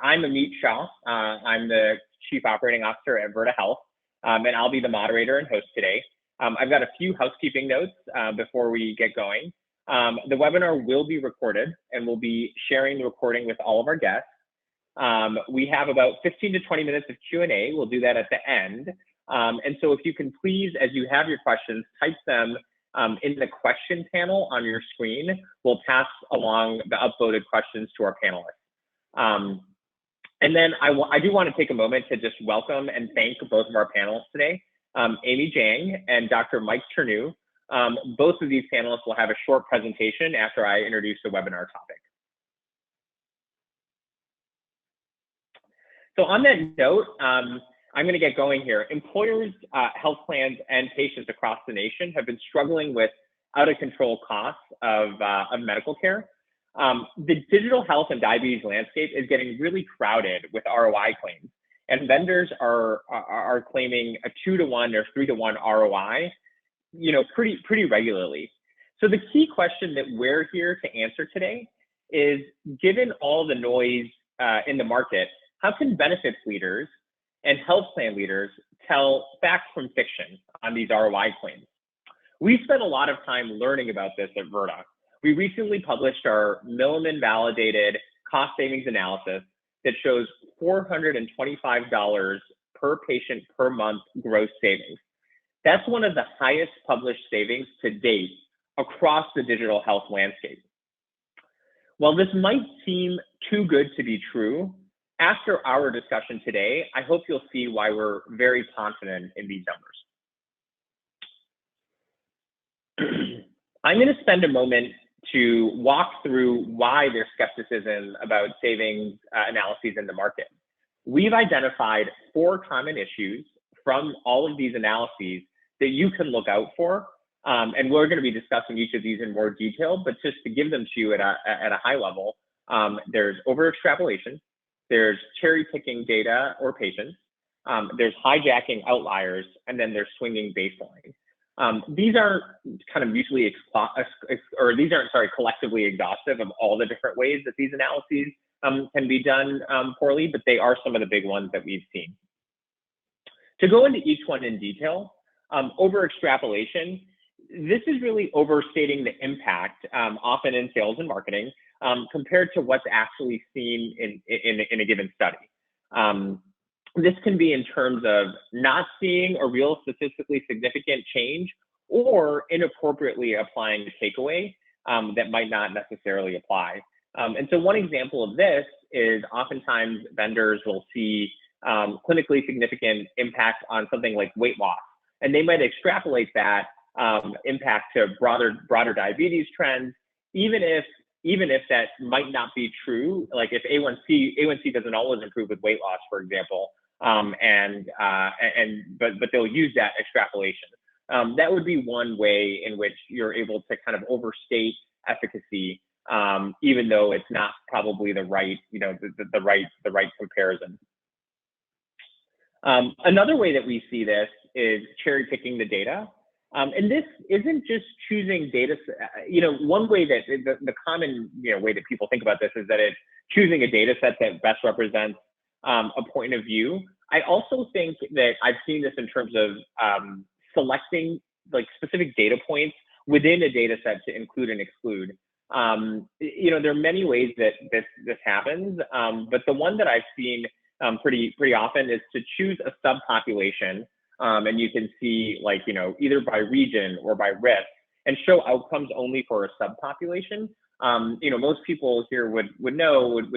I'm Amit Shah. I'm the Chief Operating Officer at Virta Health, and I'll be the moderator and host today. I've got a few housekeeping notes before we get going. The webinar will be recorded, and we'll be sharing the recording with all of our guests. We have about 15 to 20 minutes of Q&A. We'll do that at the end. And so if you can please, as you have your questions, type them in the question panel on your screen. We'll pass along the upvoted questions to our panelists. And then I do want to take a moment to just welcome and thank both of our panelists today, Amy Zhang and Dr. Mike Chernew. Both of these panelists will have a short presentation after I introduce the webinar topic. So on that note, I'm going to get going here. Employers, health plans, and patients across the nation have been struggling with out-of-control costs of medical care. The digital health and diabetes landscape is getting really crowded with ROI claims, and vendors are claiming a 2-to-1 or 3-to-1 ROI, pretty regularly. So the key question that we're here to answer today is, given all the noise in the market, how can benefits leaders and health plan leaders tell facts from fiction on these ROI claims? We've spent a lot of time learning about this at Virta. We recently published our Milliman validated cost savings analysis that shows $425 per patient per month gross savings. That's one of the highest published savings to date across the digital health landscape. While this might seem too good to be true, after our discussion today, I hope you'll see why we're very confident in these numbers. I'm going to spend a moment to walk through why there's skepticism about savings analyses in the market. We've identified 4 common issues from all of these analyses that you can look out for, and we're going to be discussing each of these in more detail, but just to give them to you at a high level, there's over-extrapolation, there's cherry-picking data or patients, there's hijacking outliers, and then there's swinging baseline. These aren't kind of mutually, collectively exhaustive of all the different ways that these analyses can be done poorly, but they are some of the big ones that we've seen. To go into each one in detail, over-extrapolation, this is really overstating the impact, often in sales and marketing, compared to what's actually seen in a given study. This can be in terms of not seeing a real statistically significant change or inappropriately applying a takeaway that might not necessarily apply. And so one example of this is oftentimes vendors will see clinically significant impact on something like weight loss, and they might extrapolate that impact to broader diabetes trends, even if that might not be true. Like if A1C doesn't always improve with weight loss, for example, but they'll use that extrapolation. That would be one way in which you're able to kind of overstate efficacy, even though it's not probably the right, the right comparison. Another way that we see this is cherry picking the data. And this isn't just choosing data, one way that the common way that people think about this is that it's choosing a data set that best represents a point of view. I also think that I've seen this in terms of selecting like specific data points within a data set to include and exclude. There are many ways that this happens, but the one that I've seen pretty often is to choose a subpopulation, and you can see either by region or by risk, and show outcomes only for a subpopulation. Most people here would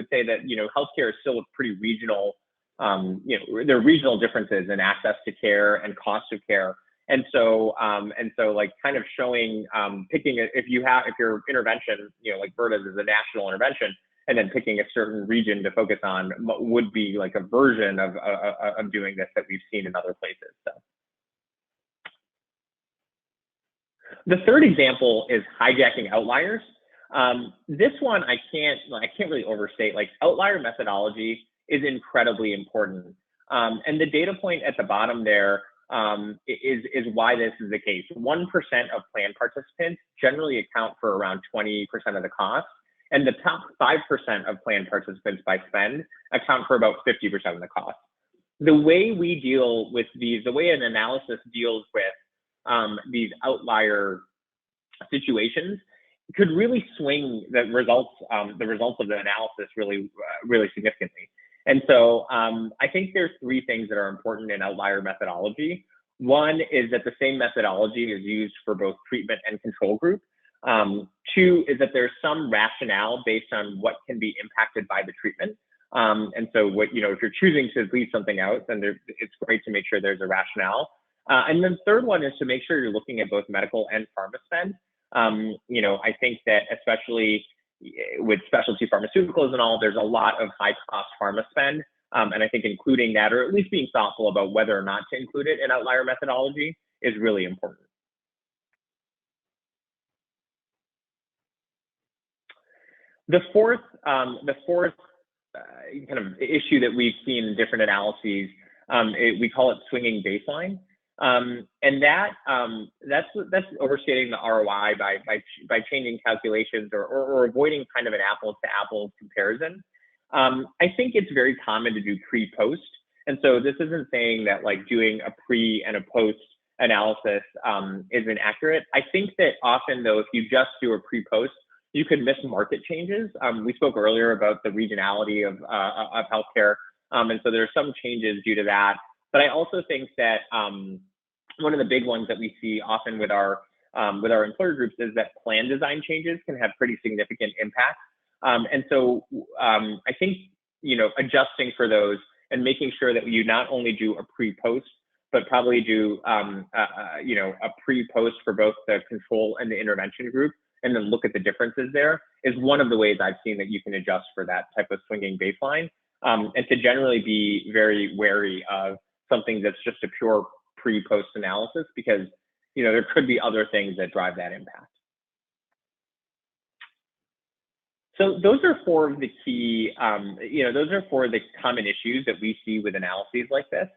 say that healthcare is still a pretty regional. There are regional differences in access to care and cost of care, and so like kind of showing picking if your intervention like Virta's is a national intervention, and then picking a certain region to focus on would be like a version of doing this that we've seen in other places. So. The third example is hijacking outliers. This one I can't really overstate. Like outlier methodology is incredibly important, and the data point at the bottom there is why this is the case. 1% of plan participants generally account for around 20% of the cost, And the top 5% of plan participants by spend account for about 50% of the cost. The way we deal with these, the way an analysis deals with these outlier situations could really swing the results of the analysis really significantly. And so I think there's three things that are important in outlier methodology. One is that the same methodology is used for both treatment and control group. Two is that there's some rationale based on what can be impacted by the treatment. And so what, if you're choosing to leave something out, then it's great to make sure there's a rationale. And then third one is to make sure you're looking at both medical and pharma spend. I think that especially with specialty pharmaceuticals and all, there's a lot of high cost pharma spend. And I think including that, or at least being thoughtful about whether or not to include it in outlier methodology, is really important. The fourth kind of issue that we've seen in different analyses, we call it swinging baseline. And that's overstating the ROI by changing calculations or avoiding kind of an apples to apples comparison. I think it's very common to do pre-post. And so this isn't saying that like doing a pre and a post analysis isn't accurate. I think that often though, if you just do a pre-post, you could miss market changes. We spoke earlier about the regionality of healthcare. And so there are some changes due to that. But I also think that one of the big ones that we see often with our employer groups is that plan design changes can have pretty significant impact. And so I think, adjusting for those and making sure that you not only do a pre-post, but probably do, a pre-post for both the control and the intervention group, and then look at the differences there, is one of the ways I've seen that you can adjust for that type of swinging baseline. And to generally be very wary of something that's just a pure pre-post analysis, because there could be other things that drive that impact. So those are four of the key, those are four of the common issues that we see with analyses like this.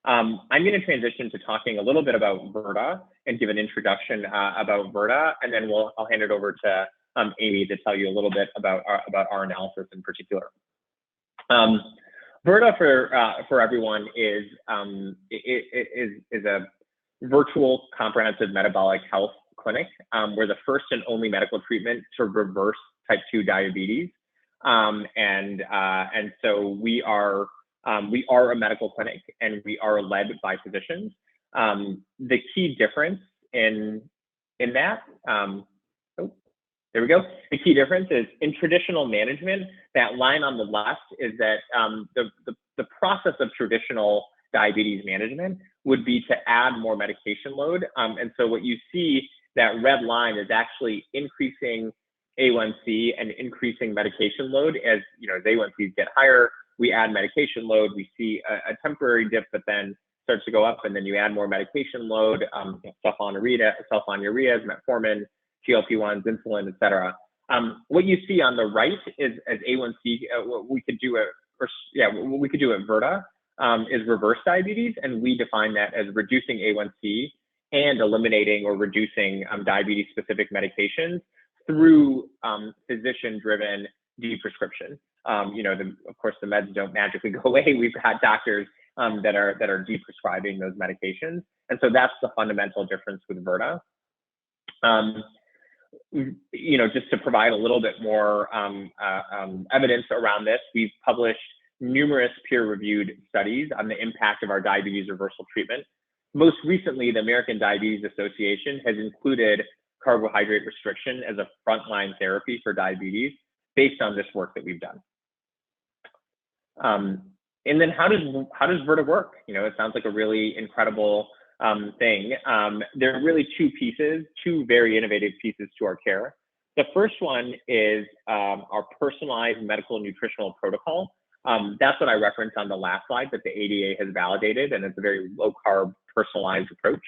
I'm going to transition to talking a little bit about Virta and give an introduction about Virta, and then I'll hand it over to Amy to tell you a little bit about our analysis in particular. Virta, for everyone, is a virtual comprehensive metabolic health clinic. We're the first and only medical treatment to reverse type 2 diabetes, and so we are a medical clinic, and we are led by physicians. The key difference in that, there we go. The key difference is in traditional management, that line on the left is that the process of traditional diabetes management would be to add more medication load. And so what you see, that red line is actually increasing A1C and increasing medication load. As A1Cs get higher, we add medication load, we see a temporary dip, but then starts to go up, and then you add more medication load, sulfonylureas, metformin, GLP-1s, insulin, et cetera. What you see on the right is as A1C, what we could do at Virta is reverse diabetes, and we define that as reducing A1C and eliminating or reducing diabetes-specific medications through physician-driven deprescription. Of course, the meds don't magically go away. We've got doctors that are deprescribing those medications, and so that's the fundamental difference with Virta. Just to provide a little bit more evidence around this, we've published numerous peer-reviewed studies on the impact of our diabetes reversal treatment. Most recently, the American Diabetes Association has included carbohydrate restriction as a frontline therapy for diabetes based on this work that we've done. And then how does Virta work? It sounds like a really incredible thing. There are really two very innovative pieces to our care. The first one is our personalized medical nutritional protocol. That's what I referenced on the last slide that the ADA has validated, and it's a very low-carb personalized approach.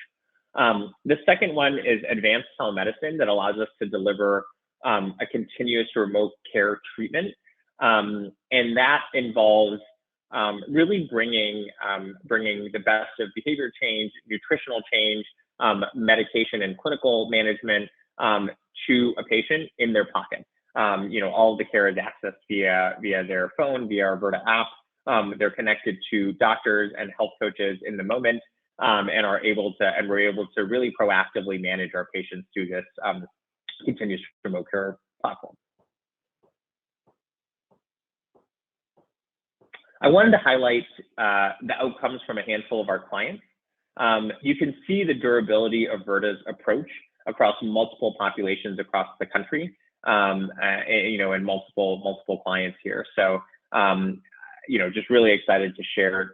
The second one is advanced telemedicine that allows us to deliver a continuous remote care treatment. And that involves really bringing the best of behavior change, nutritional change, medication and clinical management to a patient in their pocket. all of the care is accessed via their phone, via our Virta app. They're connected to doctors and health coaches in the moment, and we're able to really proactively manage our patients through this continuous remote care platform. I wanted to highlight the outcomes from a handful of our clients. You can see the durability of Virta's approach across multiple populations across the country, and multiple clients here. So, just really excited to share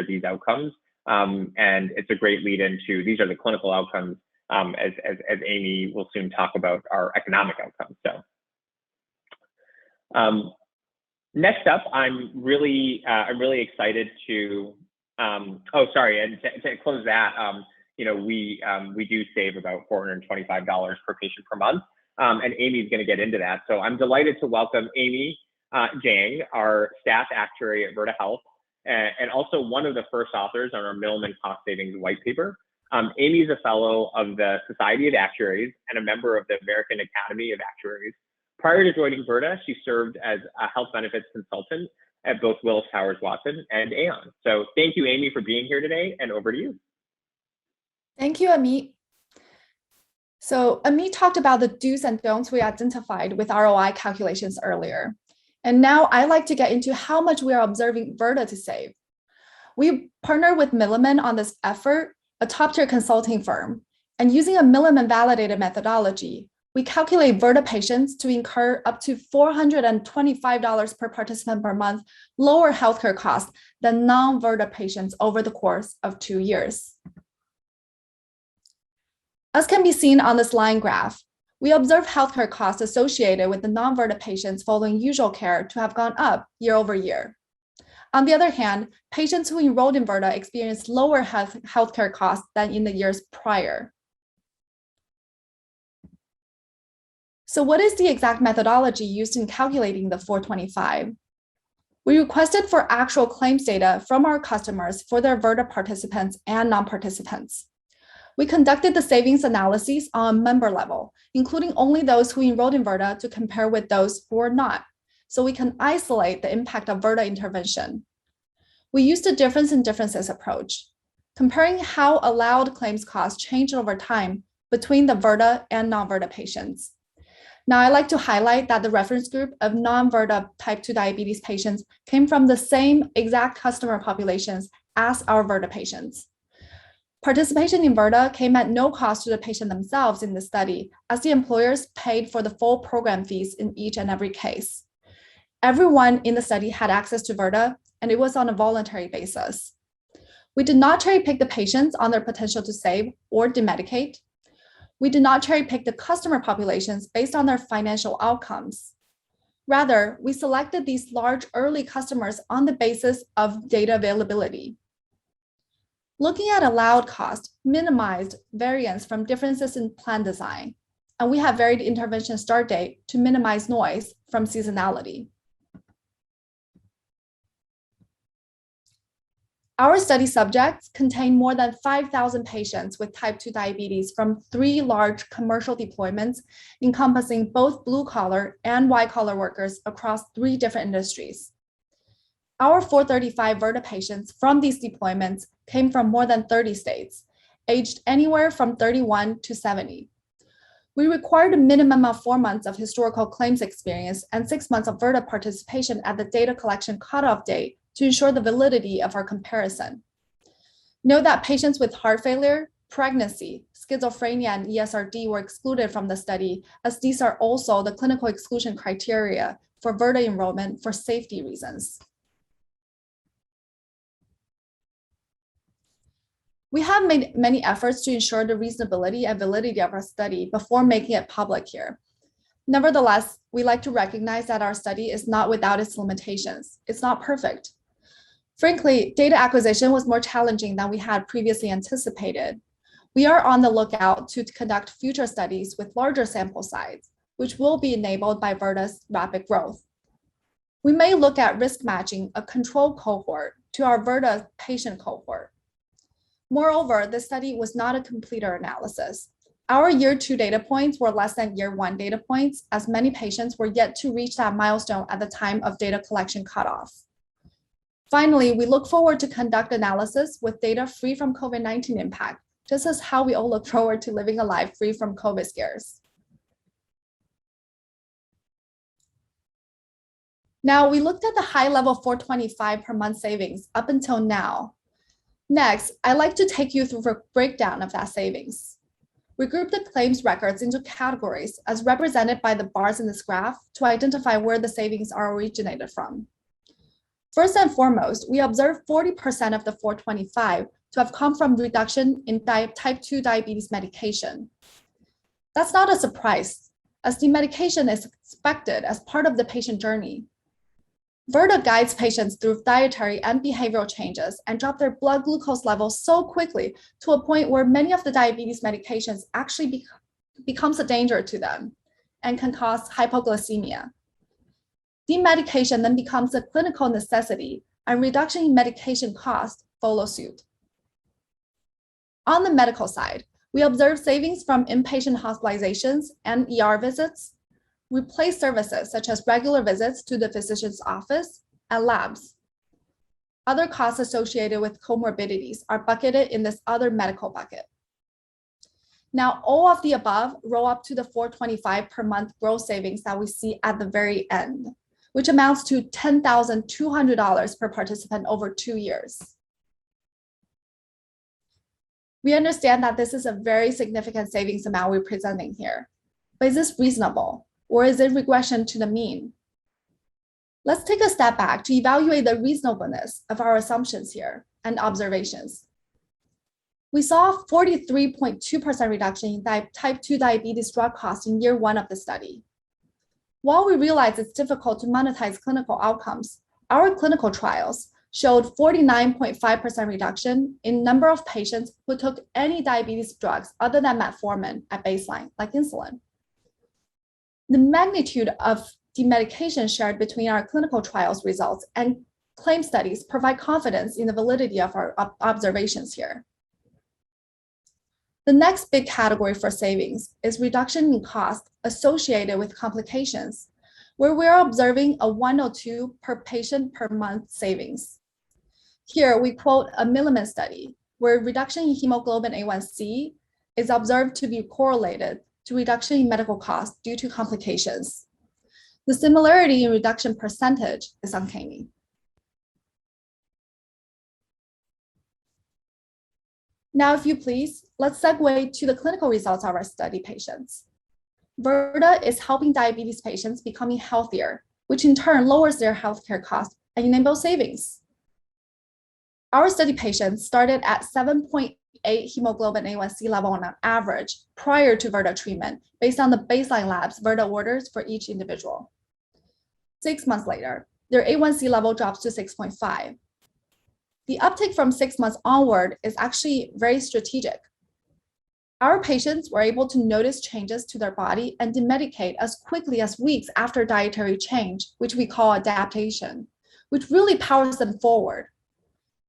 these outcomes. And it's a great lead into, these are the clinical outcomes, as Amy will soon talk about our economic outcomes. So, next up, I'm really excited to, and to close that, we do save about $425 per patient per month, and Amy's going to get into that. So I'm delighted to welcome Amy Jang, our staff actuary at Virta Health, and also one of the first authors on our Milliman Cost Savings White Paper. Amy's a fellow of the Society of Actuaries and a member of the American Academy of Actuaries. Prior to joining Virta, she served as a health benefits consultant at both Willis Towers Watson and Aon. So thank you, Amy, for being here today, and over to you. Thank you, Amit. So Amit talked about the do's and don'ts we identified with ROI calculations earlier. And now I'd like to get into how much we are observing Virta to save. We partnered with Milliman on this effort, a top-tier consulting firm, and using a Milliman validated methodology, we calculate Virta patients to incur up to $425 per participant per month lower healthcare costs than non-Virta patients over the course of 2 years. As can be seen on this line graph, we observe healthcare costs associated with the non-Virta patients following usual care to have gone up year over year. On the other hand, patients who enrolled in Virta experienced lower healthcare costs than in the years prior. So what is the exact methodology used in calculating the 425? We requested for actual claims data from our customers for their Virta participants and non-participants. We conducted the savings analyses on a member level, including only those who enrolled in Virta to compare with those who were not, so we can isolate the impact of Virta intervention. We used a difference in differences approach, comparing how allowed claims costs changed over time between the Virta and non-Virta patients. Now, I'd like to highlight that the reference group of non-Virta type 2 diabetes patients came from the same exact customer populations as our Virta patients. Participation in Virta came at no cost to the patient themselves in the study, as the employers paid for the full program fees in each and every case. Everyone in the study had access to Virta, and it was on a voluntary basis. We did not cherry pick the patients on their potential to save or demedicate. We did not cherry pick the customer populations based on their financial outcomes. Rather, we selected these large early customers on the basis of data availability. Looking at allowed cost minimized variance from differences in plan design, and we have varied intervention start date to minimize noise from seasonality. Our study subjects contain more than 5,000 patients with type 2 diabetes from 3 large commercial deployments encompassing both blue-collar and white-collar workers across 3 different industries. Our 435 Virta patients from these deployments came from more than 30 states, aged anywhere from 31 to 70. We required a minimum of 4 months of historical claims experience and 6 months of Virta participation at the data collection cutoff date to ensure the validity of our comparison. Note that patients with heart failure, pregnancy, schizophrenia, and ESRD were excluded from the study, as these are also the clinical exclusion criteria for Virta enrollment for safety reasons. We have made many efforts to ensure the reasonability and validity of our study before making it public here. Nevertheless, we like to recognize that our study is not without its limitations. It's not perfect. Frankly, data acquisition was more challenging than we had previously anticipated. We are on the lookout to conduct future studies with larger sample size, which will be enabled by Virta's rapid growth. We may look at risk matching a control cohort to our Virta patient cohort. Moreover, this study was not a completer analysis. Our year 2 data points were less than year 1 data points, as many patients were yet to reach that milestone at the time of data collection cutoff. Finally, we look forward to conduct analysis with data free from COVID-19 impact, just as how we all look forward to living a life free from COVID scares. Now, we looked at the high-level 425 per month savings up until now. Next, I'd like to take you through a breakdown of that savings. We group the claims records into categories as represented by the bars in this graph to identify where the savings are originated from. First and foremost, we observed 40% of the 425 to have come from reduction in type 2 diabetes medication. That's not a surprise, as the medication is expected as part of the patient journey. Virta guides patients through dietary and behavioral changes and drop their blood glucose levels so quickly to a point where many of the diabetes medications actually becomes a danger to them and can cause hypoglycemia. Demedication then becomes a clinical necessity, and reduction in medication cost follows suit. On the medical side, we observe savings from inpatient hospitalizations and ER visits, replace services such as regular visits to the physician's office and labs. Other costs associated with comorbidities are bucketed in this other medical bucket. Now, all of the above roll up to the 425 per month gross savings that we see at the very end, which amounts to $10,200 per participant over 2 years. We understand that this is a very significant savings amount we're presenting here, but is this reasonable? Or is it regression to the mean? Let's take a step back to evaluate the reasonableness of our assumptions here and observations. We saw a 43.2% reduction in type 2 diabetes drug costs in year 1 of the study. While we realize it's difficult to monetize clinical outcomes, our clinical trials showed 49.5% reduction in number of patients who took any diabetes drugs other than metformin at baseline, like insulin. The magnitude of the medication shared between our clinical trials results and claim studies provide confidence in the validity of our observations here. The next big category for savings is reduction in cost associated with complications, where we're observing a 102 per patient per month savings. Here, we quote a Milliman study, where reduction in hemoglobin A1C is observed to be correlated to reduction in medical costs due to complications. The similarity in reduction percentage is uncanny. Now, if you please, let's segue to the clinical results of our study patients. Virta is helping diabetes patients becoming healthier, which in turn lowers their healthcare costs and enables savings. Our study patients started at 7.8 hemoglobin A1C level on average prior to Virta treatment, based on the baseline labs Virta orders for each individual. 6 months later, their A1C level drops to 6.5. The uptake from 6 months onward is actually very strategic. Our patients were able to notice changes to their body and demedicate as quickly as weeks after dietary change, which we call adaptation, which really powers them forward.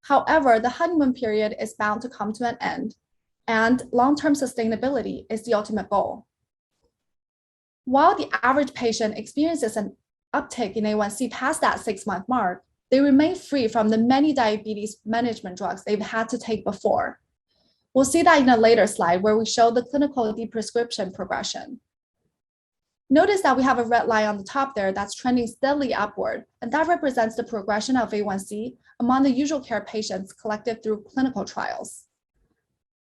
However, the honeymoon period is bound to come to an end, and long-term sustainability is the ultimate goal. While the average patient experiences an uptake in A1C past that 6-month mark, they remain free from the many diabetes management drugs they've had to take before. We'll see that in a later slide where we show the clinical deprescription progression. Notice that we have a red line on the top there that's trending steadily upward, and that represents the progression of A1C among the usual care patients collected through clinical trials.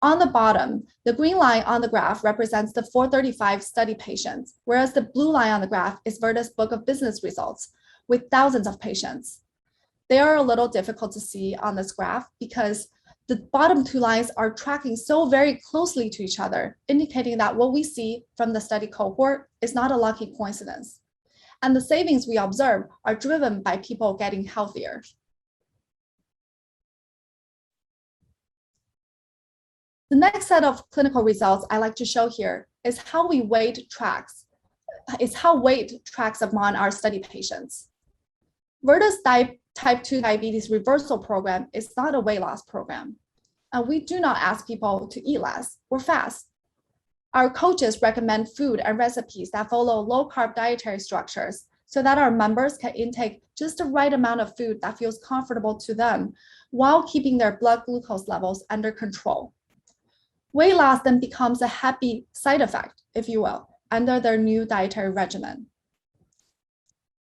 On the bottom, the green line on the graph represents the 435 study patients, whereas the blue line on the graph is Virta's book of business results with thousands of patients. They are a little difficult to see on this graph because the bottom 2 lines are tracking so very closely to each other, indicating that what we see from the study cohort is not a lucky coincidence. And the savings we observe are driven by people getting healthier. The next set of clinical results I like to show here is how weight tracks among our study patients. Virta's type 2 diabetes reversal program is not a weight loss program. And we do not ask people to eat less or fast. Our coaches recommend food and recipes that follow low-carb dietary structures so that our members can intake just the right amount of food that feels comfortable to them while keeping their blood glucose levels under control. Weight loss then becomes a happy side effect, if you will, under their new dietary regimen.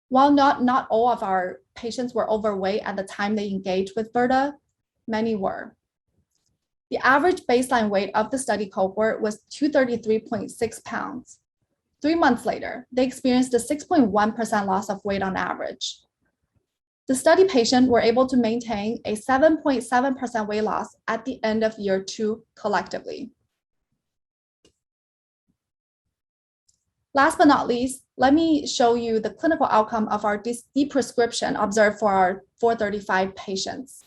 While not all of our patients were overweight at the time they engaged with Virta, many were. The average baseline weight of the study cohort was 233.6 pounds. 3 months later, they experienced a 6.1% loss of weight on average. The study patients were able to maintain a 7.7% weight loss at the end of year 2 collectively. Last but not least, let me show you the clinical outcome of our deprescription observed for our 435 patients.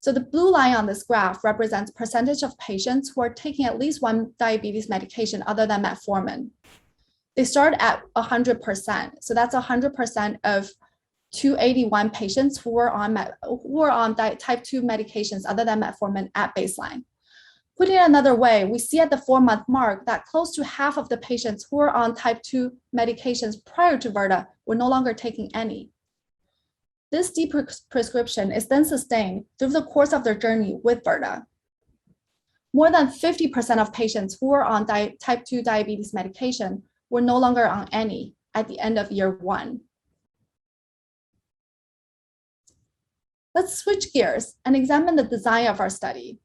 So the blue line on this graph represents percentage of patients who are taking at least one diabetes medication other than metformin. They start at 100%. So that's 100% of 281 patients who were on type 2 medications other than metformin at baseline. Putting it another way, we see at the 4-month mark that close to half of the patients who were on type 2 medications prior to Virta were no longer taking any. This prescription is then sustained through the course of their journey with Virta. More than 50% of patients who were on type 2 diabetes medication were no longer on any at the end of year 1. Let's switch gears and examine the design of our study.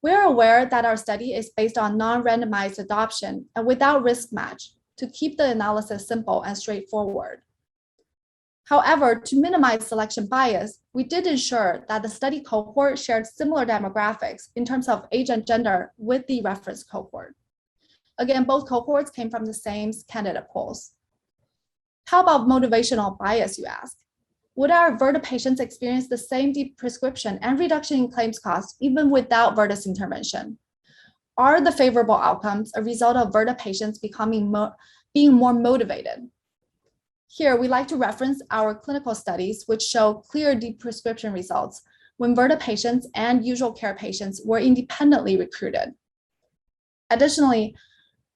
We are aware that our study is based on non-randomized adoption and without risk match to keep the analysis simple and straightforward. However, to minimize selection bias, we did ensure that the study cohort shared similar demographics in terms of age and gender with the reference cohort. Again, both cohorts came from the same candidate pools. How about motivational bias, you ask? Would our Virta patients experience the same prescription and reduction in claims costs even without Virta's intervention? Are the favorable outcomes a result of Virta patients being more motivated? Here, we like to reference our clinical studies, which show clear prescription results when Virta patients and usual care patients were independently recruited. Additionally,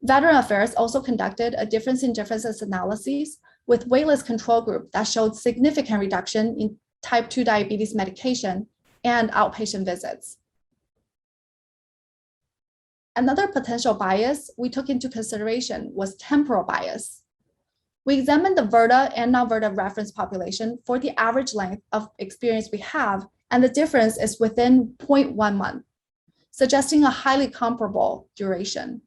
Veteran Affairs also conducted a difference in differences analysis with waitlist control group that showed significant reduction in type 2 diabetes medication and outpatient visits. Another potential bias we took into consideration was temporal bias. We examined the Virta and non-Virta reference population for the average length of experience we have, and the difference is within 0.1 month, suggesting a highly comparable duration.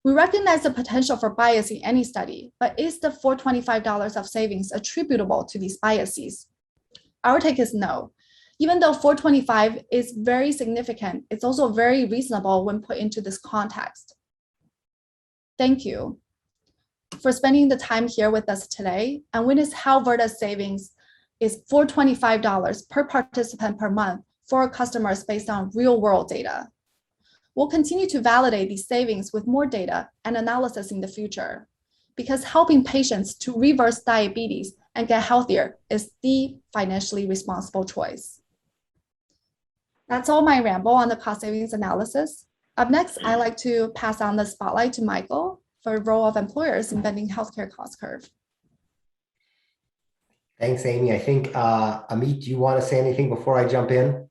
We recognize the potential for bias in any study, but is the $425 of savings attributable to these biases? Our take is no. Even though $425 is very significant, it's also very reasonable when put into this context. Thank you for spending the time here with us today and witness how Virta's savings is $425 per participant per month for our customers based on real-world data. We'll continue to validate these savings with more data and analysis in the future, because helping patients to reverse diabetes and get healthier is the financially responsible choice. That's all my ramble on the cost savings analysis. Up next, I'd like to pass on the spotlight to Michael for the role of employers in bending healthcare cost curve. Thanks, Amy. I think, Amit, do you want to say anything before I jump in?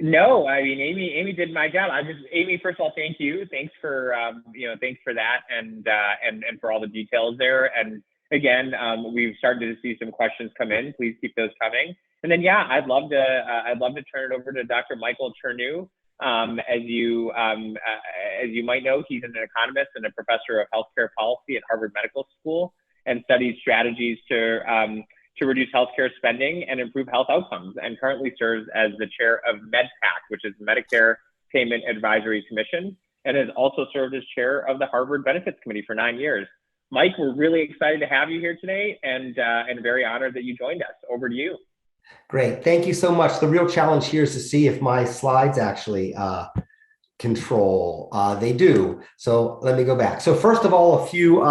No, I mean, Amy did my job. Amy, first of all, thank you. Thanks for, thanks for that and for all the details there. And again, we've started to see some questions come in. Please keep those coming. And then, yeah, I'd love to turn it over to Dr. Michael Chernew. As you might know, he's an economist and a professor of healthcare policy at Harvard Medical School and studies strategies to reduce healthcare spending and improve health outcomes, and currently serves as the chair of MedPAC, which is Medicare Payment Advisory Commission, and has also served as chair of the Harvard Benefits Committee for 9 years. Mike, we're really excited to have you here today and very honored that you joined us. Over to you. Great. Thank you so much. The real challenge here is to see if my slides actually control. They do. So let me go back. So first of all, a few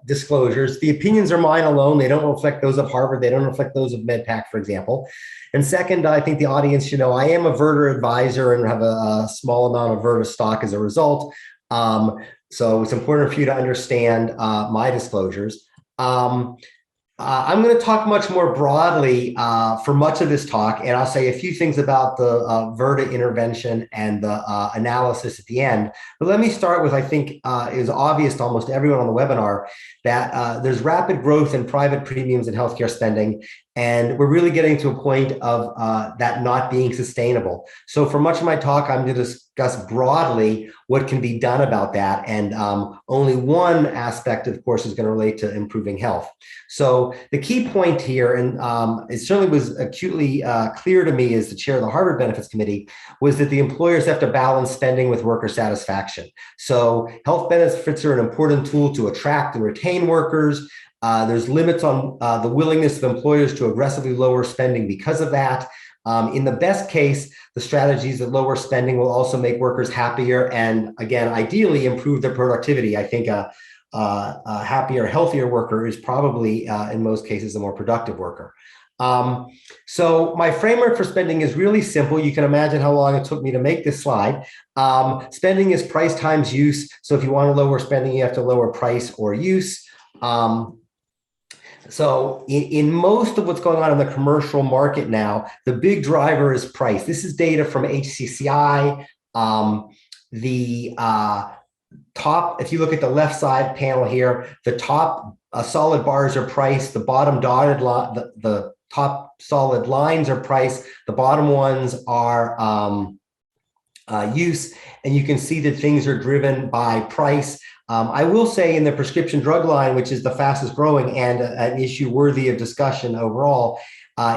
disclosures. The opinions are mine alone. They don't reflect those of Harvard. They don't reflect those of MedPAC, for example. And second, I think the audience should know I am a Virta advisor and have a small amount of Virta stock as a result. So it's important for you to understand my disclosures. I'm going to talk much more broadly for much of this talk, and I'll say a few things about the Virta intervention and the analysis at the end. But let me start with, I think is obvious to almost everyone on the webinar, that there's rapid growth in private premiums and healthcare spending, and we're really getting to a point of that not being sustainable. So for much of my talk, I'm going to discuss broadly what can be done about that. And only one aspect, of course, is going to relate to improving health. So the key point here, and it certainly was acutely clear to me as the chair of the Harvard Benefits Committee, was that the employers have to balance spending with worker satisfaction. So health benefits are an important tool to attract and retain workers. There's limits on the willingness of employers to aggressively lower spending because of that. In the best case, the strategies that lower spending will also make workers happier and, again, ideally improve their productivity. I think a happier, healthier worker is probably, in most cases, a more productive worker. So my framework for spending is really simple. You can imagine how long it took me to make this slide. Spending is price times use. So if you want to lower spending, you have to lower price or use. So in most of what's going on in the commercial market now, the big driver is price. This is data from HCCI. The top, if you look at the left side panel here, the top solid bars are price, the bottom dotted line, the top solid lines are price, the bottom ones are use, and you can see that things are driven by price. I will say in the prescription drug line, which is the fastest growing and an issue worthy of discussion overall,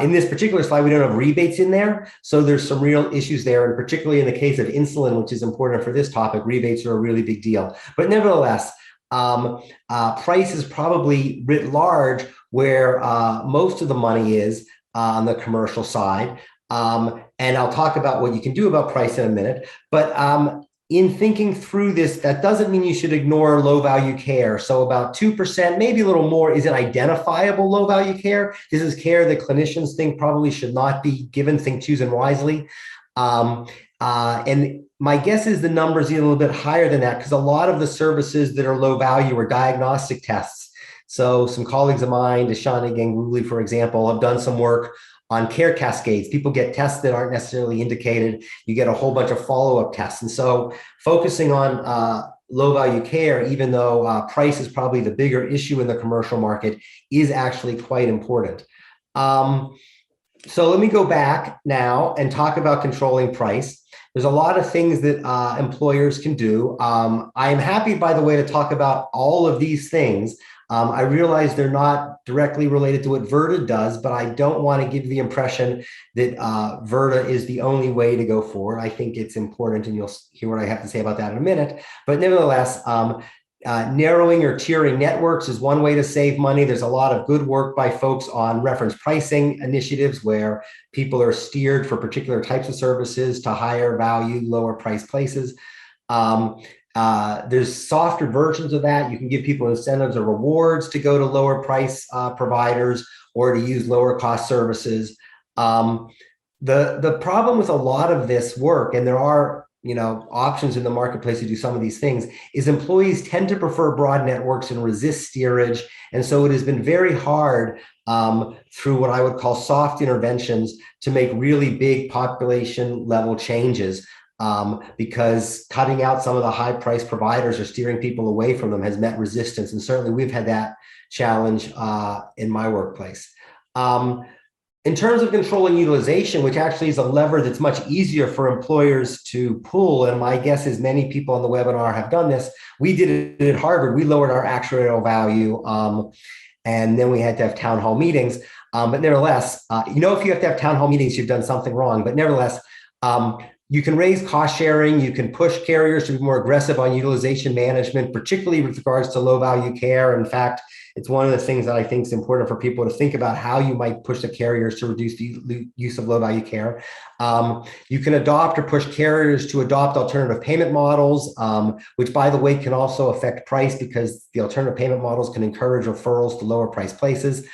in this particular slide, we don't have rebates in there. So there's some real issues there. And particularly in the case of insulin, which is important for this topic, rebates are a really big deal. But nevertheless, price is probably writ large where most of the money is on the commercial side. And I'll talk about what you can do about price in a minute. But in thinking through this, that doesn't mean you should ignore low value care. So about 2%, maybe a little more, is it identifiable low value care? This is care that clinicians think probably should not be given, think choosing wisely. And my guess is the number is even a little bit higher than that because a lot of the services that are low value are diagnostic tests. So some colleagues of mine, Deshani Ganguly, for example, have done some work on care cascades. People get tests that aren't necessarily indicated. You get a whole bunch of follow-up tests. And so focusing on low value care, even though price is probably the bigger issue in the commercial market, is actually quite important. So let me go back now and talk about controlling price. There's a lot of things that employers can do. I am happy, by the way, to talk about all of these things. I realize they're not directly related to what Virta does, but I don't want to give the impression that Virta is the only way to go forward. I think it's important, and you'll hear what I have to say about that in a minute. But nevertheless, narrowing or tiering networks is one way to save money. There's a lot of good work by folks on reference pricing initiatives where people are steered for particular types of services to higher value, lower price places. There's softer versions of that. You can give people incentives or rewards to go to lower price providers or to use lower cost services. The problem with a lot of this work, and there are options in the marketplace to do some of these things, is employees tend to prefer broad networks and resist steerage. And so it has been very hard through what I would call soft interventions to make really big population level changes. Because cutting out some of the high price providers or steering people away from them has met resistance. And certainly we've had that challenge in my workplace. In terms of controlling utilization, which actually is a lever that's much easier for employers to pull, and my guess is many people on the webinar have done this, we did it at Harvard. We lowered our actuarial value, and then we had to have town hall meetings. But nevertheless, if you have to have town hall meetings, you've done something wrong. But nevertheless, you can raise cost sharing. You can push carriers to be more aggressive on utilization management, particularly with regards to low value care. In fact, it's one of the things that I think is important for people to think about how you might push the carriers to reduce the use of low value care. You can adopt or push carriers to adopt alternative payment models, which, by the way, can also affect price because the alternative payment models can encourage referrals to lower price places.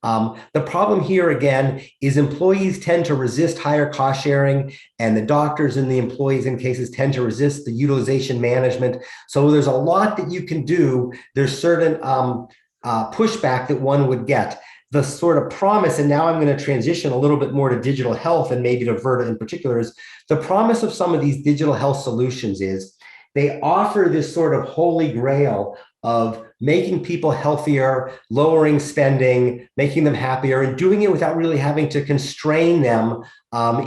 The problem here, again, is employees tend to resist higher cost sharing, and the doctors and the employees in cases tend to resist the utilization management. So there's a lot that you can do. There's certain pushback that one would get. The sort of promise, and now I'm going to transition a little bit more to digital health and maybe to Virta in particular, is the promise of some of these digital health solutions is they offer this sort of holy grail of making people healthier, lowering spending, making them happier, and doing it without really having to constrain them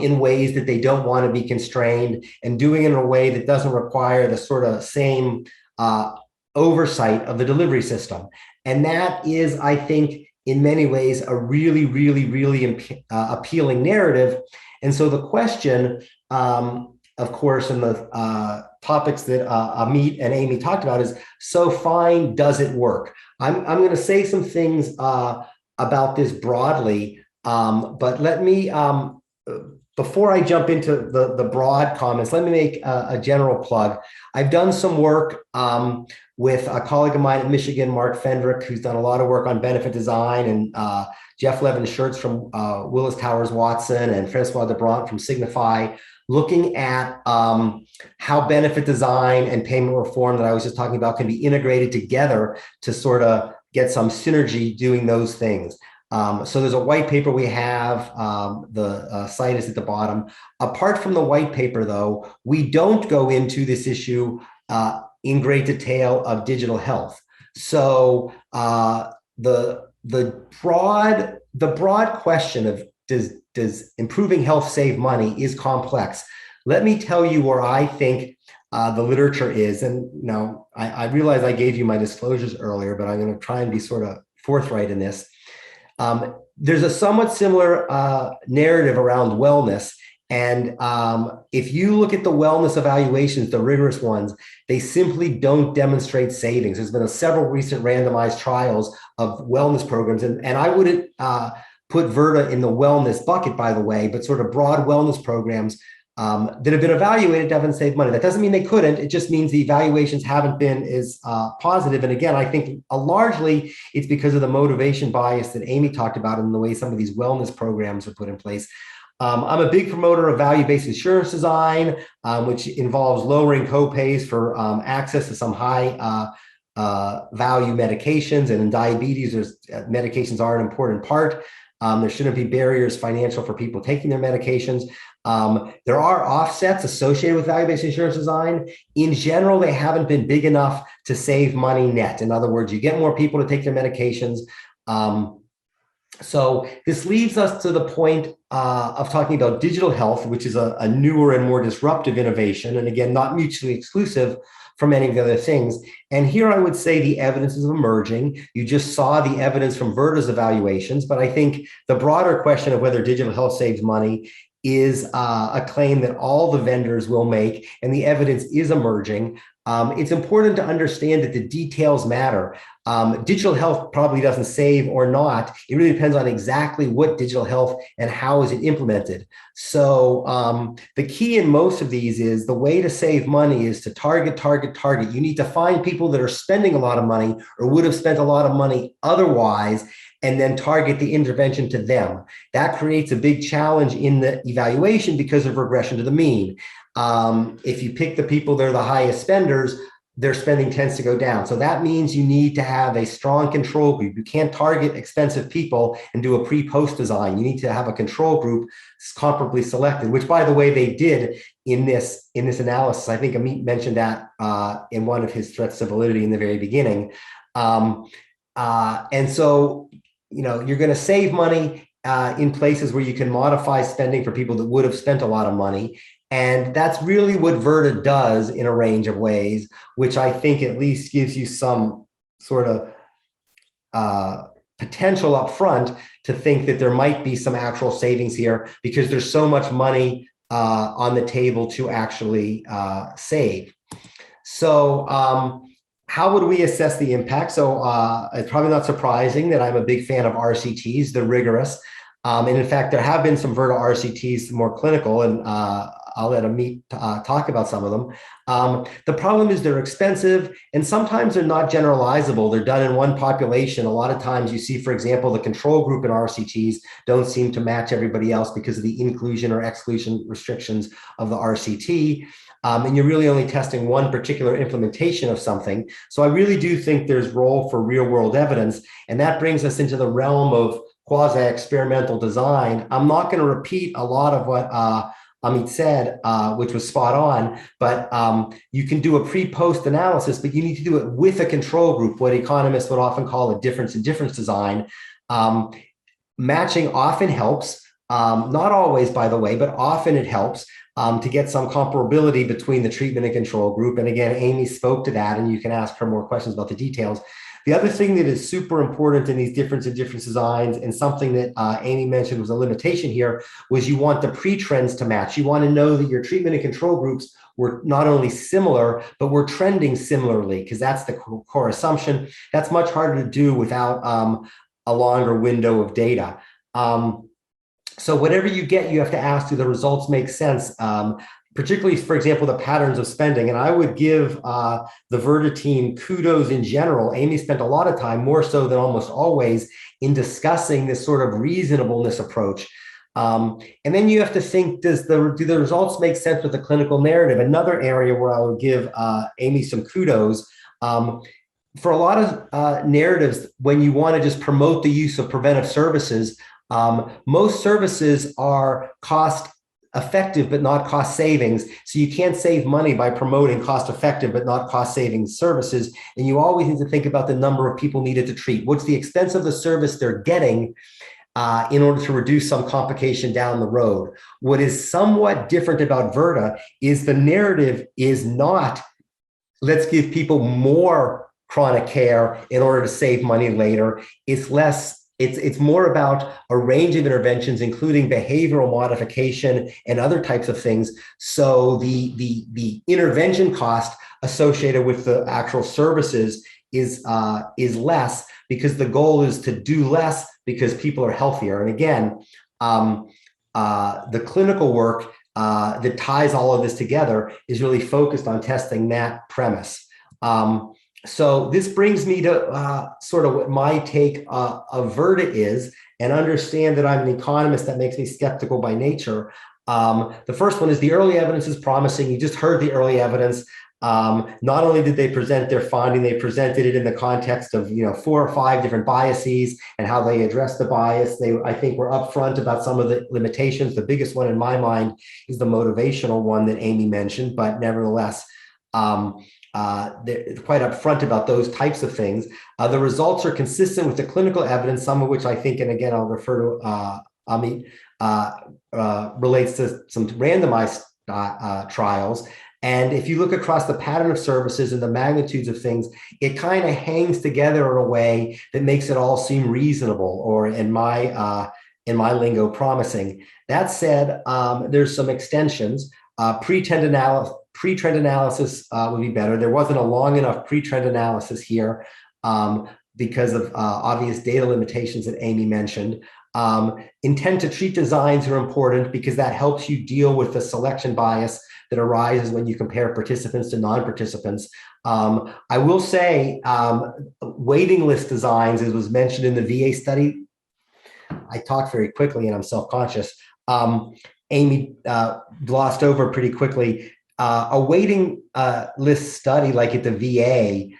in ways that they don't want to be constrained, and doing it in a way that doesn't require the sort of same oversight of the delivery system. And that is, I think, in many ways, a really, really, really appealing narrative. And so the question, of course, and the topics that Amit and Amy talked about is, so fine, does it work? I'm going to say some things about this broadly, but let me, before I jump into the broad comments, let me make a general plug. I've done some work with a colleague of mine at Michigan, Mark Fendrick, who's done a lot of work on benefit design, and Jeff Levin-Schertz from Willis Towers Watson, and Francois Debrant from Signify, looking at how benefit design and payment reform that I was just talking about can be integrated together to sort of get some synergy doing those things. So there's a white paper we have, the site is at the bottom. Apart from the white paper though, we don't go into this issue in great detail of digital health. So the broad question of does improving health save money is complex. Let me tell you where I think the literature is. And now I realize I gave you my disclosures earlier, but I'm going to try and be sort of forthright in this. There's a somewhat similar narrative around wellness. And if you look at the wellness evaluations, the rigorous ones, they simply don't demonstrate savings. There's been several recent randomized trials of wellness programs. And I wouldn't put Virta in the wellness bucket, by the way, but sort of broad wellness programs that have been evaluated haven't saved money. That doesn't mean they couldn't. It just means the evaluations haven't been as positive. And again, I think largely it's because of the motivation bias that Amy talked about and the way some of these wellness programs are put in place. I'm a big promoter of value-based insurance design, which involves lowering copays for access to some high value medications. And in diabetes, medications are an important part. There shouldn't be barriers financial for people taking their medications. There are offsets associated with value-based insurance design. In general, they haven't been big enough to save money net. In other words, you get more people to take their medications. So this leads us to the point of talking about digital health, which is a newer and more disruptive innovation, and again, not mutually exclusive from any of the other things. And here I would say the evidence is emerging. You just saw the evidence from Virta's evaluations, but I think the broader question of whether digital health saves money is a claim that all the vendors will make, and the evidence is emerging. It's important to understand that the details matter. Digital health probably doesn't save or not. It really depends on exactly what digital health and how is it implemented. So the key in most of these is the way to save money is to target. You need to find people that are spending a lot of money or would have spent a lot of money otherwise, and then target the intervention to them. That creates a big challenge in the evaluation because of regression to the mean. If you pick the people that are the highest spenders, their spending tends to go down. So that means you need to have a strong control group. You can't target expensive people and do a pre-post design. You need to have a control group comparably selected, which, by the way, they did in this analysis. I think Amit mentioned that in one of his threats to validity in the very beginning. And so, you're going to save money in places where you can modify spending for people that would have spent a lot of money. And that's really what Virta does in a range of ways, which I think at least gives you some sort of potential up front to think that there might be some actual savings here because there's so much money on the table to actually save. So how would we assess the impact? So it's probably not surprising that I'm a big fan of RCTs. They're rigorous. And in fact, there have been some Virta RCTs more clinical, and I'll let Amit talk about some of them. The problem is they're expensive, and sometimes they're not generalizable. They're done in one population. A lot of times you see, for example, the control group in RCTs don't seem to match everybody else because of the inclusion or exclusion restrictions of the RCT. And you're really only testing one particular implementation of something. So I really do think there's role for real world evidence. And that brings us into the realm of quasi-experimental design. I'm not going to repeat a lot of what Amit said, which was spot on, but you can do a pre-post analysis, but you need to do it with a control group, what economists would often call a difference in difference design. Matching often helps, not always, by the way, but often it helps to get some comparability between the treatment and control group. And again, Amy spoke to that, and you can ask her more questions about the details. The other thing that is super important in these difference in difference designs, and something that Amy mentioned was a limitation here, was you want the pre-trends to match. You want to know that your treatment and control groups were not only similar, but were trending similarly, because that's the core assumption. That's much harder to do without a longer window of data. So whatever you get, you have to ask, do the results make sense? Particularly, for example, the patterns of spending. And I would give the Virta team kudos in general. Amy spent a lot of time, more so than almost always, in discussing this sort of reasonableness approach. And then you have to think, do the results make sense with the clinical narrative? Another area where I would give Amy some kudos. For a lot of narratives, when you want to just promote the use of preventive services, most services are cost effective, but not cost savings. So you can't save money by promoting cost effective, but not cost saving services. And you always need to think about the number of people needed to treat. What's the expense of the service they're getting in order to reduce some complication down the road? What is somewhat different about Virta is the narrative is not, let's give people more chronic care in order to save money later. It's less. It's more about a range of interventions, including behavioral modification and other types of things. So the intervention cost associated with the actual services is less, because the goal is to do less because people are healthier. And again, the clinical work that ties all of this together is really focused on testing that premise. So this brings me to sort of what my take of Virta is, and understand that I'm an economist. That makes me skeptical by nature. The first one is the early evidence is promising. You just heard the early evidence. Not only did they present their finding, they presented it in the context of 4 or 5 different biases and how they addressed the bias. They, I think, were upfront about some of the limitations. The biggest one in my mind is the motivational one that Amy mentioned, but nevertheless, they're quite upfront about those types of things. The results are consistent with the clinical evidence, some of which I think, and again, I'll refer to Amit, relates to some randomized trials. And if you look across the pattern of services and the magnitudes of things, it kind of hangs together in a way that makes it all seem reasonable, or in my lingo, promising. That said, there's some extensions. Pre-trend analysis would be better. There wasn't a long enough pre-trend analysis here because of obvious data limitations that Amy mentioned. Intent to treat designs are important because that helps you deal with the selection bias that arises when you compare participants to non-participants. I will say waiting list designs, as was mentioned in the VA study. I talked very quickly and I'm self-conscious. Amy glossed over pretty quickly. A waiting list study like at the VA,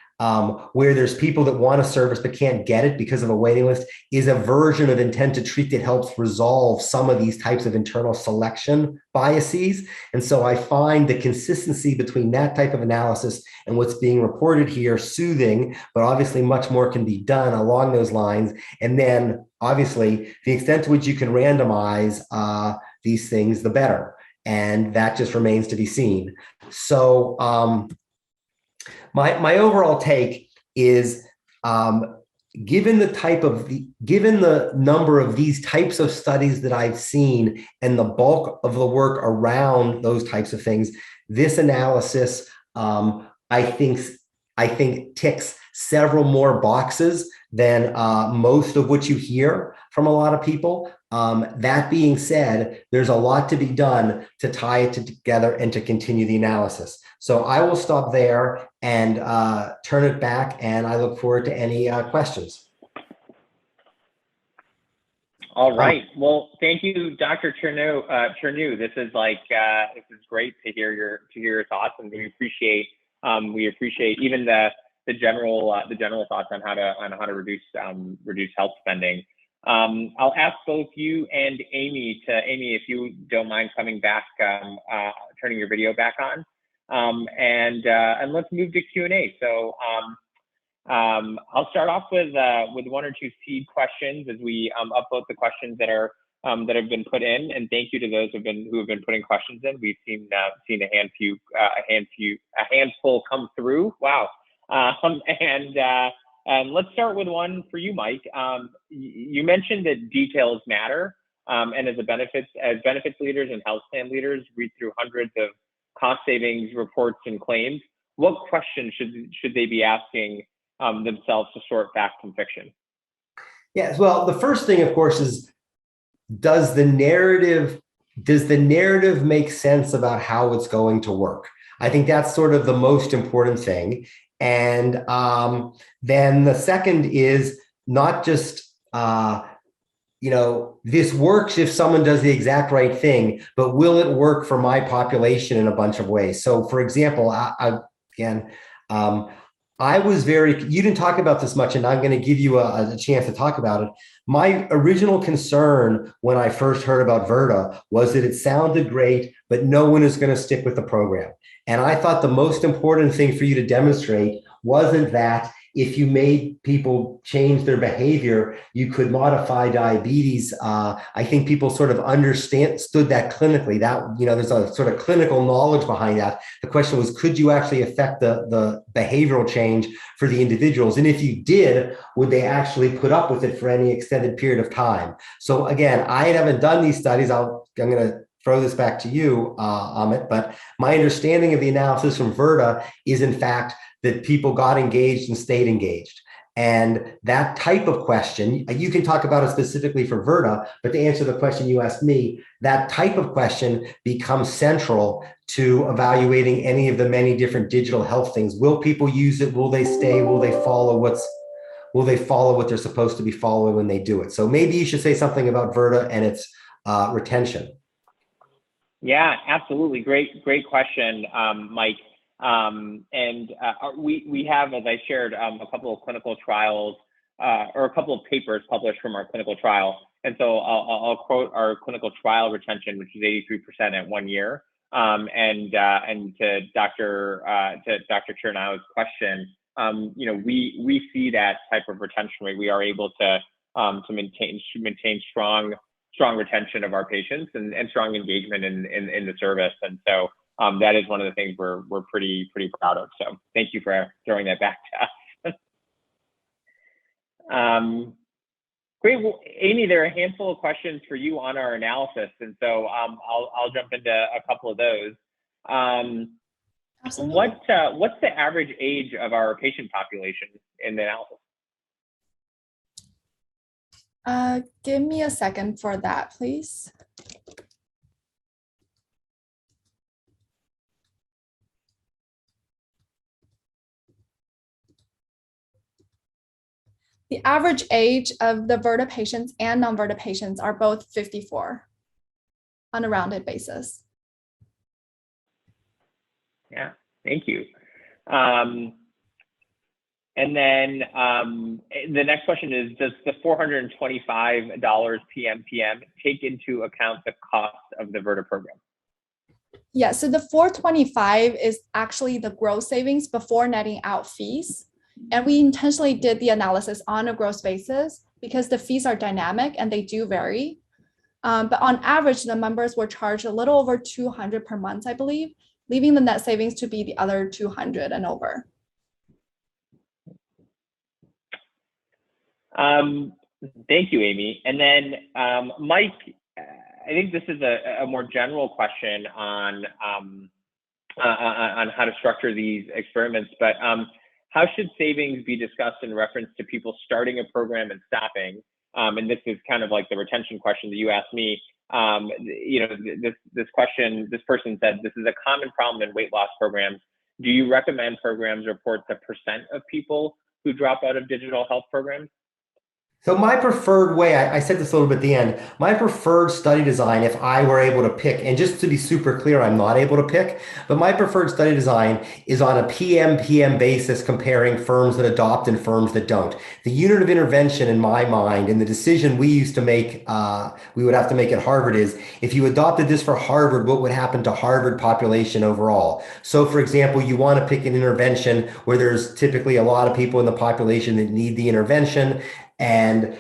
where there's people that want a service but can't get it because of a waiting list, is a version of intent to treat that helps resolve some of these types of internal selection biases. And so I find the consistency between that type of analysis and what's being reported here soothing, but obviously much more can be done along those lines. And then obviously the extent to which you can randomize these things, the better. And that just remains to be seen. So my overall take is, given the number of these types of studies that I've seen and the bulk of the work around those types of things, this analysis, I think ticks several more boxes than most of what you hear from a lot of people. That being said, there's a lot to be done to tie it together and to continue the analysis. So I will stop there and turn it back, and I look forward to any questions. All right. Well, thank you, Dr. Chernew. This is great to hear your thoughts, and we appreciate even the general thoughts on how to reduce health spending. I'll ask both you and Amy, if you don't mind coming back, turning your video back on, and let's move to Q&A. So I'll start off with one or two seed questions as we upvote the questions that have been put in, and thank you to those who have been putting questions in. We've seen a handful come through. Wow. And let's start with one for you, Mike. You mentioned that details matter, and as benefits leaders and health plan leaders read through hundreds of cost savings reports and claims, what questions should they be asking themselves to sort fact from fiction? Yes, well, the first thing, of course, is does the narrative make sense about how it's going to work? I think that's sort of the most important thing. And then the second is not just, this works if someone does the exact right thing, but will it work for my population in a bunch of ways? So for example, you didn't talk about this much, and I'm going to give you a chance to talk about it. My original concern when I first heard about Virta was that it sounded great, but no one is going to stick with the program. And I thought the most important thing for you to demonstrate wasn't that if you made people change their behavior, you could modify diabetes. I think people sort of understood that clinically, that, there's a sort of clinical knowledge behind that. The question was, could you actually affect the behavioral change for the individuals? And if you did, would they actually put up with it for any extended period of time? So again, I haven't done these studies. I'm going to throw this back to you, Amit, but my understanding of the analysis from Virta is in fact that people got engaged and stayed engaged. And that type of question, you can talk about it specifically for Virta, but to answer the question you asked me, that type of question becomes central to evaluating any of the many different digital health things. Will people use it? Will they stay? Will they follow what they're supposed to be following when they do it? So maybe you should say something about Virta and its retention. Yeah, absolutely. Great question, Mike. We have, as I shared, a couple of clinical trials or a couple of papers published from our clinical trial. And so I'll quote our clinical trial retention, which is 83% at 1 year. And to Dr. Chernow's question, we see that type of retention rate. We are able to maintain strong retention of our patients and strong engagement in the service. And so that is one of the things we're pretty proud of. So thank you for throwing that back to us. Great. Well, Amy, there are a handful of questions for you on our analysis, and so I'll jump into a couple of those. Absolutely. What's the average age of our patient population in the analysis? Give me a second for that, please. The average age of the Virta patients and non-Virta patients are both 54 on a rounded basis. Yeah, thank you. And then the next question is, does the $425 PMPM take into account the cost of the Virta program? Yeah, so the $425 is actually the gross savings before netting out fees. And we intentionally did the analysis on a gross basis because the fees are dynamic and they do vary. But on average, the members were charged a little over $200 per month, I believe, leaving the net savings to be the other $200 and over. Thank you, Amy. And then Mike, I think this is a more general question on how to structure these experiments, but how should savings be discussed in reference to people starting a program and stopping? and this is kind of like the retention question that you asked me. This person said, this is a common problem in weight loss programs. Do you recommend programs report the percent of people who drop out of digital health programs? So my preferred way, I said this a little bit at the end, my preferred study design, if I were able to pick, and just to be super clear, I'm not able to pick, but my preferred study design is on a PMPM basis comparing firms that adopt and firms that don't. The unit of intervention in my mind, and the decision we used to make, we would have to make at Harvard is, if you adopted this for Harvard, what would happen to Harvard population overall? So for example, you want to pick an intervention where there's typically a lot of people in the population that need the intervention. And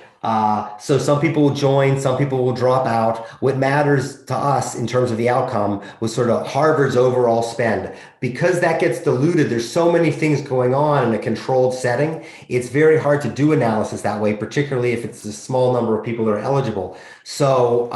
so some people will join, some people will drop out. What matters to us in terms of the outcome was sort of Harvard's overall spend. Because that gets diluted, there's so many things going on in a controlled setting. It's very hard to do analysis that way, particularly if it's a small number of people that are eligible. So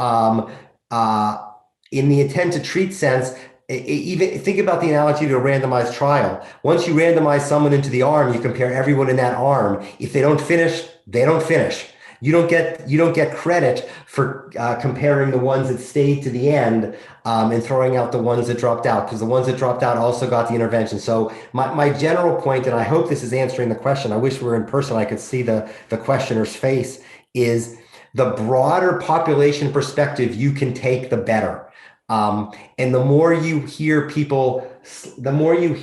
in the intent to treat sense, even think about the analogy to a randomized trial. Once you randomize someone into the arm, you compare everyone in that arm. If they don't finish, they don't finish. You don't get credit for comparing the ones that stayed to the end and throwing out the ones that dropped out, because the ones that dropped out also got the intervention. So my general point, and I hope this is answering the question, I wish we were in person, I could see the questioner's face, is the broader population perspective you can take, the better. And the more you hear people slicing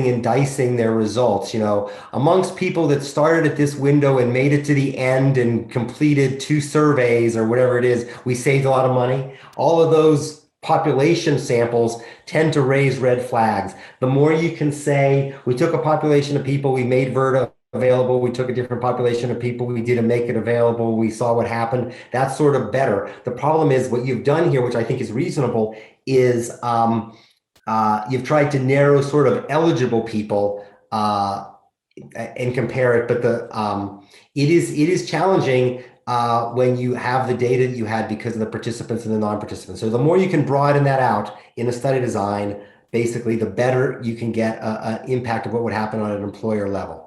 and dicing their results, amongst people that started at this window and made it to the end and completed 2 surveys or whatever it is, we saved a lot of money. All of those population samples tend to raise red flags. The more you can say, we took a population of people, we made Virta available, we took a different population of people, we didn't make it available, we saw what happened, that's sort of better. The problem is what you've done here, which I think is reasonable, is you've tried to narrow sort of eligible people and compare it, but it is challenging when you have the data that you had because of the participants and the non-participants. So the more you can broaden that out in a study design, basically the better you can get an impact of what would happen on an employer level.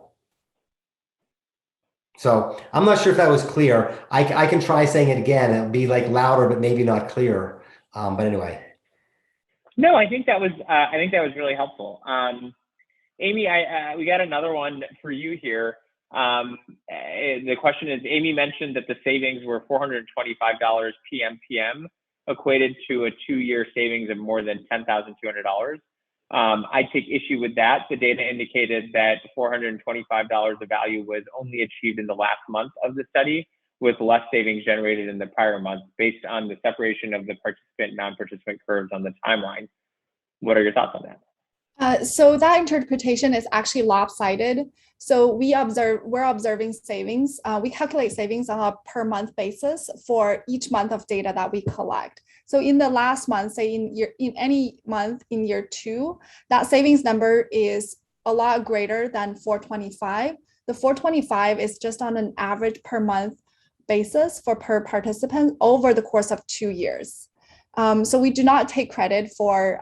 So I'm not sure if that was clear. I can try saying it again. It'll be like louder, but maybe not clear. But anyway. No, I think that was really helpful. Amy, we got another one for you here. The question is, Amy mentioned that the savings were $425 PMPM, equated to a 2-year savings of more than $10,200. I take issue with that. The data indicated that $425 of value was only achieved in the last month of the study, with less savings generated in the prior month based on the separation of the participant non-participant curves on the timeline. What are your thoughts on that? So that interpretation is actually lopsided. So we're observing savings. We calculate savings on a per month basis for each month of data that we collect. So in the last month, say in any month in year 2, that savings number is a lot greater than 425. The 425 is just on an average per month basis for per participant over the course of 2 years. So we do not take credit for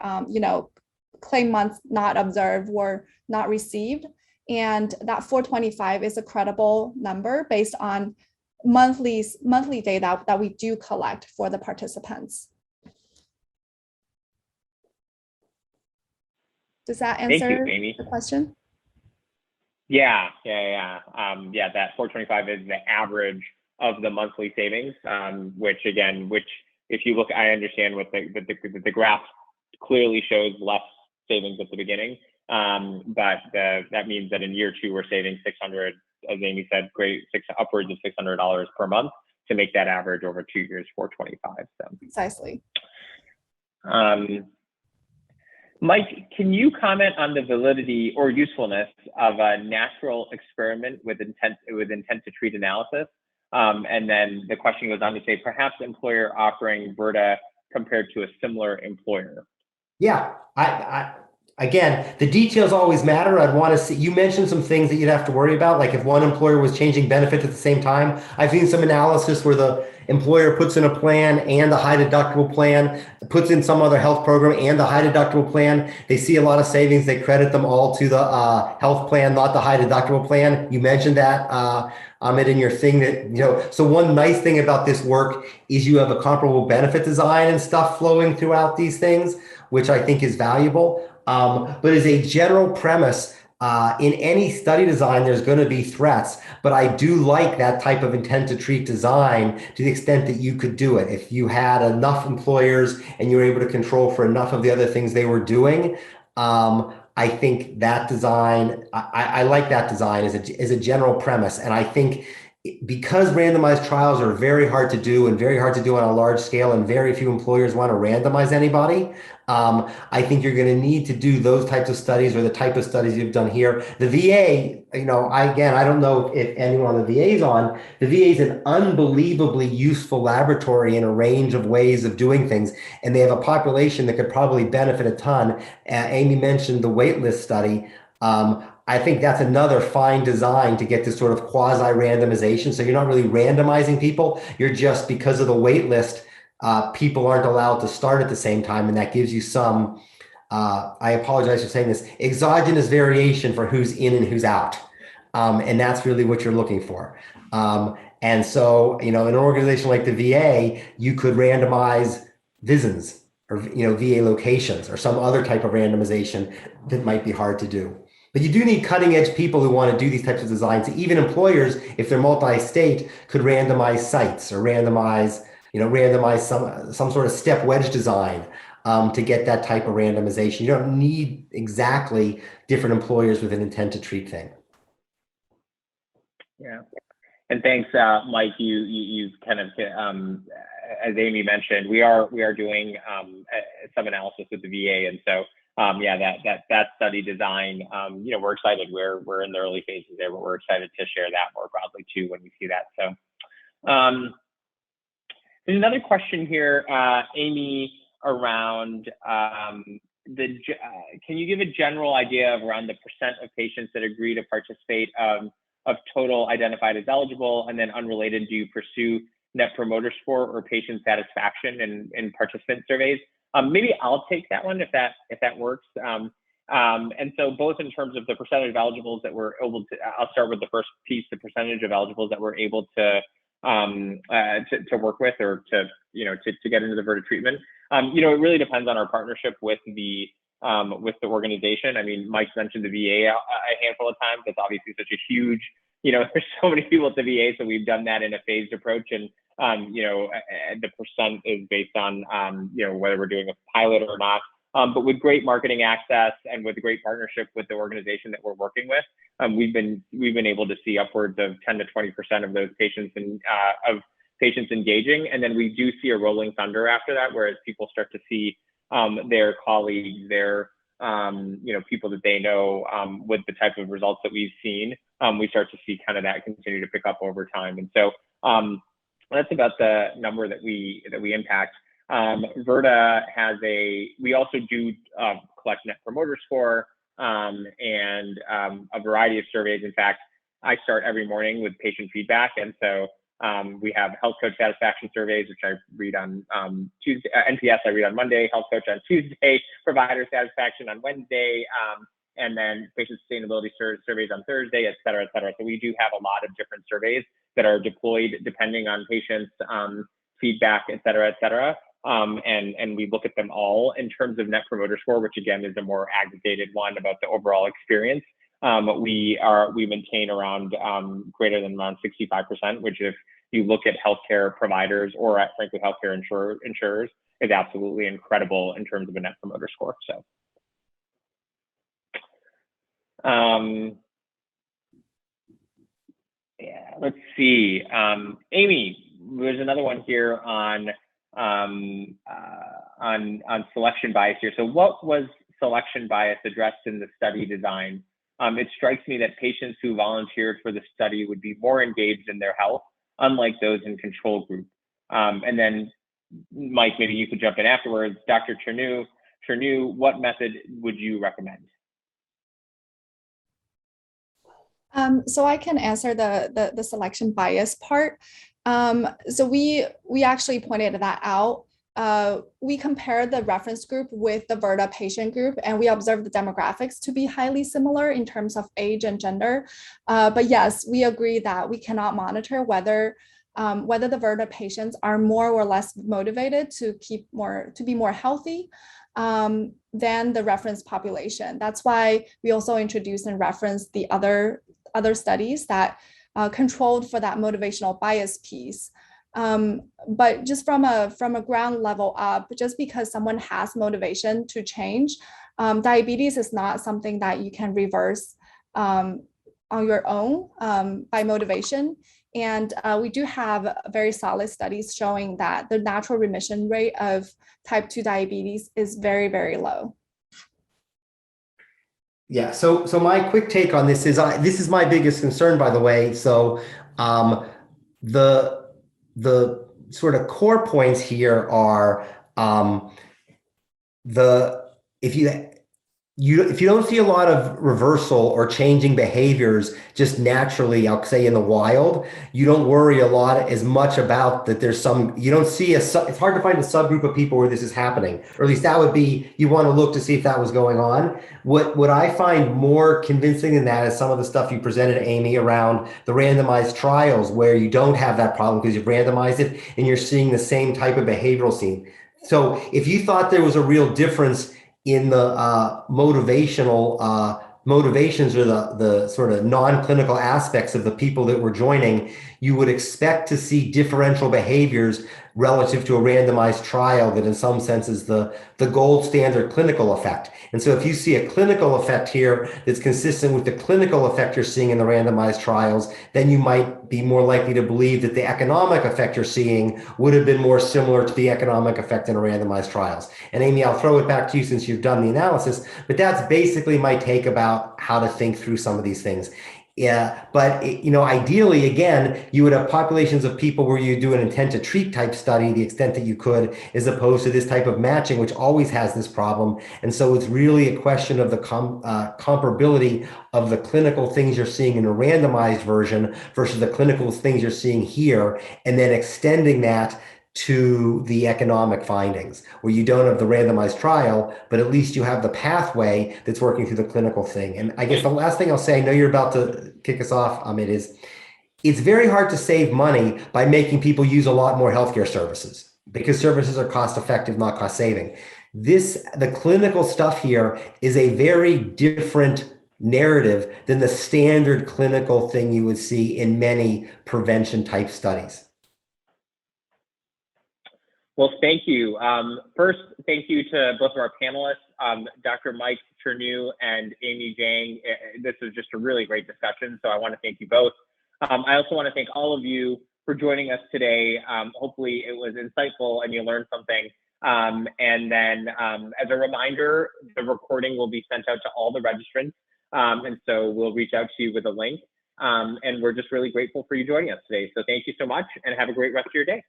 claim months not observed or not received. And that 425 is a credible number based on monthly data that we do collect for the participants. Does that answer the question? Yeah. That 425 is the average of the monthly savings, which if you look, I understand what the graph clearly shows less savings at the beginning, but that means that in year 2 we're saving $600, as Amy said, upwards of $600 per month to make that average over 2 years 425. So precisely. Mike, can you comment on the validity or usefulness of a natural experiment with intent to treat analysis? And then the question goes on to say, perhaps employer offering Virta compared to a similar employer. Yeah, again, the details always matter. I'd want to see, you mentioned some things that you'd have to worry about, like if one employer was changing benefits at the same time. I've seen some analysis where employer puts in a plan and a high deductible plan, puts in some other health program and a high deductible plan. They see a lot of savings. They credit them all to the health plan, not the high deductible plan. You mentioned that, Ahmed, in your thing that, so one nice thing about this work is you have a comparable benefit design and stuff flowing throughout these things, which I think is valuable. But as a general premise, in any study design, there's going to be threats, but I do like that type of intent to treat design to the extent that you could do it. If you had enough employers and you were able to control for enough of the other things they were doing, I think that design, I like that design as a general premise. And I think because randomized trials are very hard to do and very hard to do on a large scale, and very few employers want to randomize anybody, I think you're going to need to do those types of studies, or the type of studies you've done here. The VA, I don't know if anyone on the VA is on. The VA is an unbelievably useful laboratory in a range of ways of doing things, and they have a population that could probably benefit a ton. Amy mentioned the waitlist study. I think that's another fine design to get this sort of quasi-randomization. So you're not really randomizing people. You're just, because of the wait list, people aren't allowed to start at the same time. And that gives you some, I apologize for saying this, exogenous variation for who's in and who's out. And that's really what you're looking for. And so, in an organization like the VA, you could randomize VISNs or, VA locations or some other type of randomization that might be hard to do. But you do need cutting edge people who want to do these types of designs. Even employers, if they're multi-state, could randomize sites or randomize some sort of step wedge design to get that type of randomization. You don't need exactly different employers with an intent to treat thing. Yeah, and thanks, Mike. You kind of, as Amy mentioned, we are doing some analysis with the VA, and so. That study design, we're excited. We're in the early phases there, but we're excited to share that more broadly too when we see that. So there's another question here, Amy, around can you give a general idea of around the percent of patients that agree to participate of total identified as eligible, and then unrelated, do you pursue Net Promoter Score or patient satisfaction in participant surveys? Maybe I'll take that one if that works. And so both in terms of the percentage of eligibles that we're able to, I'll start with the first piece, the percentage of eligibles that we're able to work with, or to get into the Virta treatment. It really depends on our partnership with the organization. I mean, Mike's mentioned the VA a handful of times. That's obviously such a huge, there's so many people at the VA, so we've done that in a phased approach. And the percent is based on, whether we're doing a pilot or not. But with great marketing access and with a great partnership with the organization that we're working with, we've been able to see upwards of 10 to 20% of those patients of patients engaging. And then we do see a rolling thunder after that, whereas people start to see their colleagues, their people that they know with the type of results that we've seen, we start to see kind of that continue to pick up over time. And so that's about the number that we impact. Virta we also do collect Net Promoter Score and a variety of surveys. In fact, I start every morning with patient feedback. And so we have health coach satisfaction surveys, which I read on Tuesday, NPS I read on Monday, health coach on Tuesday, provider satisfaction on Wednesday, and then patient sustainability surveys on Thursday, et cetera, et cetera. So we do have a lot of different surveys that are deployed depending on patients' feedback, et cetera, et cetera. And we look at them all in terms of Net Promoter Score, which again is a more aggregated one about the overall experience. We maintain around greater than around 65%, which if you look at healthcare providers or at frankly healthcare insurers is absolutely incredible in terms of a Net Promoter Score. So. Yeah, let's see. Amy, there's another one here on selection bias here. So what was selection bias addressed in the study design? It strikes me that patients who volunteered for the study would be more engaged in their health, unlike those in control group. And then Mike, maybe you could jump in afterwards. Dr. Chernew, what method would you recommend? So I can answer the selection bias part. So we actually pointed that out. We compared the reference group with the Virta patient group, and we observed the demographics to be highly similar in terms of age and gender. But yes, we agree that we cannot monitor whether the Virta patients are more or less motivated to be more healthy than the reference population. That's why we also introduced and referenced the other studies that controlled for that motivational bias piece. But just from a ground level up, just because someone has motivation to change, diabetes is not something that you can reverse on your own by motivation. And we do have very solid studies showing that the natural remission rate of type 2 diabetes is very, very low. Yeah, so my quick take on this is this is my biggest concern, by the way. So the sort of core points here are if you don't see a lot of reversal or changing behaviors just naturally, I'll say in the wild, you don't worry a lot as much about that. There's you don't see it's hard to find a subgroup of people where this is happening, or at least that would be, you want to look to see if that was going on. What I find more convincing than that is some of the stuff you presented, Amy, around the randomized trials where you don't have that problem because you've randomized it and you're seeing the same type of behavioral scene. So if you thought there was a real difference in the motivations or the sort of non-clinical aspects of the people that were joining, you would expect to see differential behaviors relative to a randomized trial that in some sense is the gold standard clinical effect. And so if you see a clinical effect here that's consistent with the clinical effect you're seeing in the randomized trials, then you might be more likely to believe that the economic effect you're seeing would have been more similar to the economic effect in a randomized trials. And Amy, I'll throw it back to you since you've done the analysis, but that's basically my take about how to think through some of these things. Yeah, but ideally, again, you would have populations of people where you do an intent to treat type study, the extent that you could, as opposed to this type of matching, which always has this problem. And so it's really a question of the comparability of the clinical things you're seeing in a randomized version versus the clinical things you're seeing here, and then extending that to the economic findings, where you don't have the randomized trial, but at least you have the pathway that's working through the clinical thing. And I guess the last thing I'll say, I know you're about to kick us off, Amit, is it's very hard to save money by making people use a lot more healthcare services, because services are cost effective, not cost saving. The clinical stuff here is a very different narrative than the standard clinical thing you would see in many prevention type studies. Well, thank you. First, thank you to both of our panelists, Dr. Mike Chernew and Amy Jang. This was just a really great discussion, so I want to thank you both. I also want to thank all of you for joining us today. Hopefully it was insightful and you learned something. And then as a reminder, the recording will be sent out to all the registrants. And so we'll reach out to you with a link. And we're just really grateful for you joining us today. So thank you so much and have a great rest of your day.